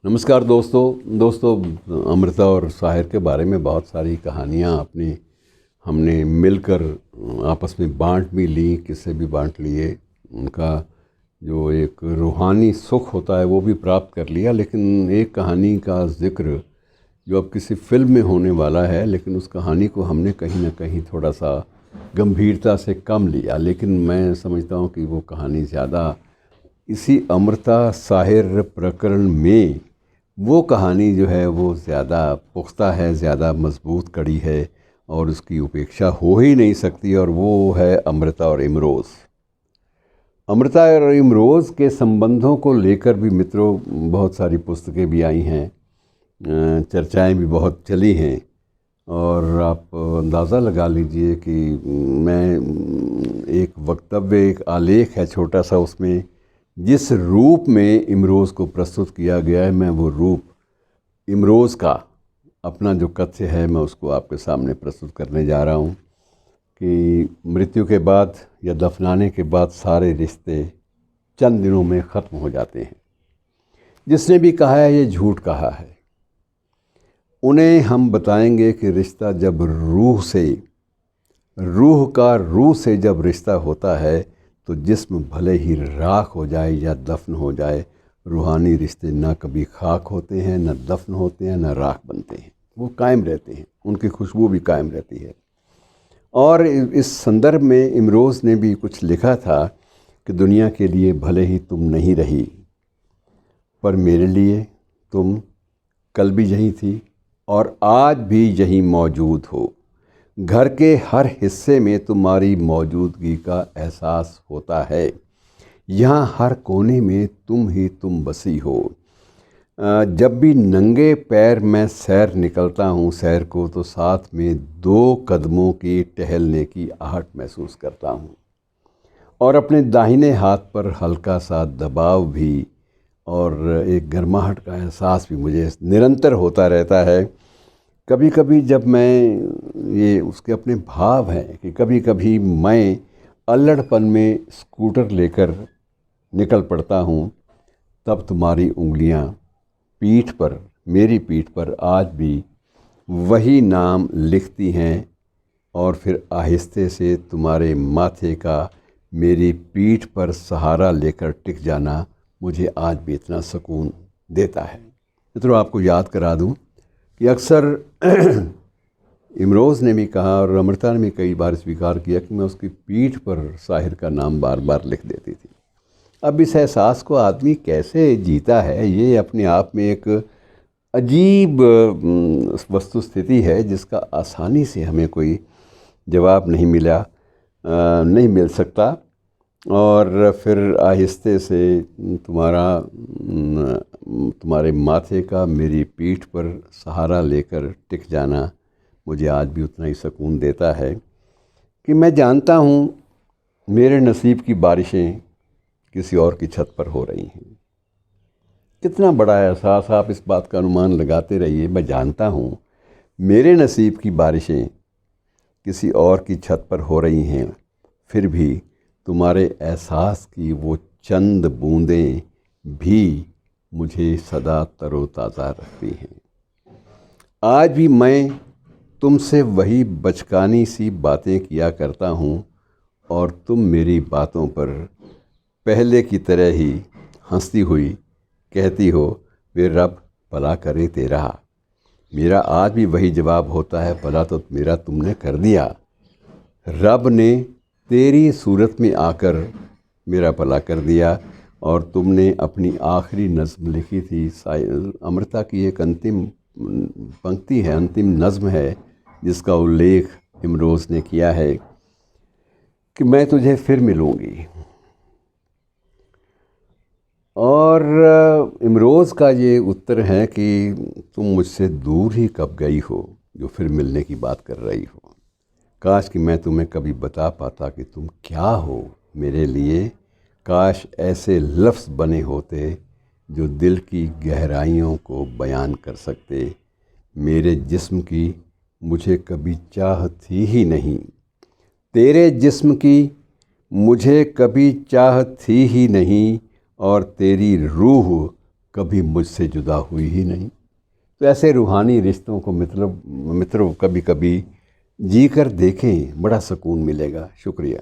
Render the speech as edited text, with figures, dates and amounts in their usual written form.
नमस्कार दोस्तों अमृता और साहिर के बारे में बहुत सारी कहानियाँ हमने मिलकर आपस में बांट भी ली, किससे भी बांट लिए। उनका जो एक रूहानी सुख होता है वो भी प्राप्त कर लिया। लेकिन एक कहानी का ज़िक्र जो अब किसी फ़िल्म में होने वाला है, लेकिन उस कहानी को हमने कहीं ना कहीं थोड़ा सा गंभीरता से कम लिया। लेकिन मैं समझता हूँ कि वो कहानी ज़्यादा इसी अमृता साहिर प्रकरण में वो कहानी जो है वो ज़्यादा पुख्ता है, ज़्यादा मजबूत कड़ी है और उसकी उपेक्षा हो ही नहीं सकती। और वो है अमृता और इमरोज़। अमृता और इमरोज़ के संबंधों को लेकर भी मित्रों बहुत सारी पुस्तकें भी आई हैं, चर्चाएं भी बहुत चली हैं। और आप अंदाज़ा लगा लीजिए कि मैं एक वक्तव्य, एक आलेख है छोटा सा, उसमें जिस रूप में इमरोज़ को प्रस्तुत किया गया है, मैं वो रूप इमरोज़ का अपना जो कथ्य है मैं उसको आपके सामने प्रस्तुत करने जा रहा हूँ कि मृत्यु के बाद या दफनाने के बाद सारे रिश्ते चंद दिनों में ख़त्म हो जाते हैं। जिसने भी कहा है ये झूठ कहा है। उन्हें हम बताएंगे कि रिश्ता जब रूह से जब रिश्ता होता है तो जिस्म भले ही राख हो जाए या दफन हो जाए, रूहानी रिश्ते ना कभी खाक होते हैं, ना दफन होते हैं, ना राख बनते हैं। वो कायम रहते हैं, उनकी खुशबू भी कायम रहती है। और इस संदर्भ में इमरोज़ ने भी कुछ लिखा था कि दुनिया के लिए भले ही तुम नहीं रही, पर मेरे लिए तुम कल भी यहीं थी और आज भी यहीं मौजूद हो। घर के हर हिस्से में तुम्हारी मौजूदगी का एहसास होता है। यहाँ हर कोने में तुम ही तुम बसी हो। जब भी नंगे पैर मैं सैर निकलता हूँ सैर को, तो साथ में 2 कदमों की टहलने की आहट महसूस करता हूँ और अपने दाहिने हाथ पर हल्का सा दबाव भी और एक गर्माहट का एहसास भी मुझे निरंतर होता रहता है। कभी कभी जब मैं ये उसके अपने भाव हैं कि कभी कभी मैं अल्लड़पन में स्कूटर लेकर निकल पड़ता हूँ, तब तुम्हारी उंगलियाँ मेरी पीठ पर आज भी वही नाम लिखती हैं और फिर आहिस्ते से तुम्हारे माथे का मेरी पीठ पर सहारा लेकर टिक जाना मुझे आज भी इतना सुकून देता है। मित्रों, आपको याद करा दूं कि अक्सर इमरोज़ ने भी कहा और अमृता ने भी कई बार स्वीकार किया कि मैं उसकी पीठ पर साहिर का नाम बार बार लिख देती थी। अब इस एहसास को आदमी कैसे जीता है, ये अपने आप में एक अजीब वस्तु स्थिति है जिसका आसानी से हमें कोई जवाब नहीं मिल सकता। और फिर आहिस्ते से तुम्हारे माथे का मेरी पीठ पर सहारा लेकर टिक जाना मुझे आज भी उतना ही सुकून देता है कि मैं जानता हूँ मेरे नसीब की बारिशें किसी और की छत पर हो रही हैं। कितना बड़ा एहसास, आप इस बात का अनुमान लगाते रहिए। मैं जानता हूँ मेरे नसीब की बारिशें किसी और की छत पर हो रही हैं, फिर भी तुम्हारे एहसास की वो चंद बूंदें भी मुझे सदा तरोताज़ा रखती हैं। आज भी मैं तुमसे वही बचकानी सी बातें किया करता हूँ और तुम मेरी बातों पर पहले की तरह ही हंसती हुई कहती हो, वे रब भला करे तेरा। मेरा आज भी वही जवाब होता है, भला तो मेरा तुमने कर दिया। रब ने तेरी सूरत में आकर मेरा भला कर दिया। और तुमने अपनी आखिरी नज़्म लिखी थी, अमृता की एक अंतिम पंक्ति है, अंतिम नज़्म है, जिसका उल्लेख इमरोज़ ने किया है कि मैं तुझे फिर मिलूँगी। और इमरोज़ का ये उत्तर है कि तुम मुझसे दूर ही कब गई हो जो फिर मिलने की बात कर रही हो। काश कि मैं तुम्हें कभी बता पाता कि तुम क्या हो मेरे लिए। काश ऐसे लफ्ज़ बने होते जो दिल की गहराइयों को बयान कर सकते। मेरे जिस्म की मुझे कभी चाह थी ही नहीं, तेरे जिस्म की मुझे कभी चाह थी ही नहीं, और तेरी रूह कभी मुझसे जुदा हुई ही नहीं। तो ऐसे रूहानी रिश्तों को मित्रों कभी कभी जी कर देखें, बड़ा सुकून मिलेगा। शुक्रिया।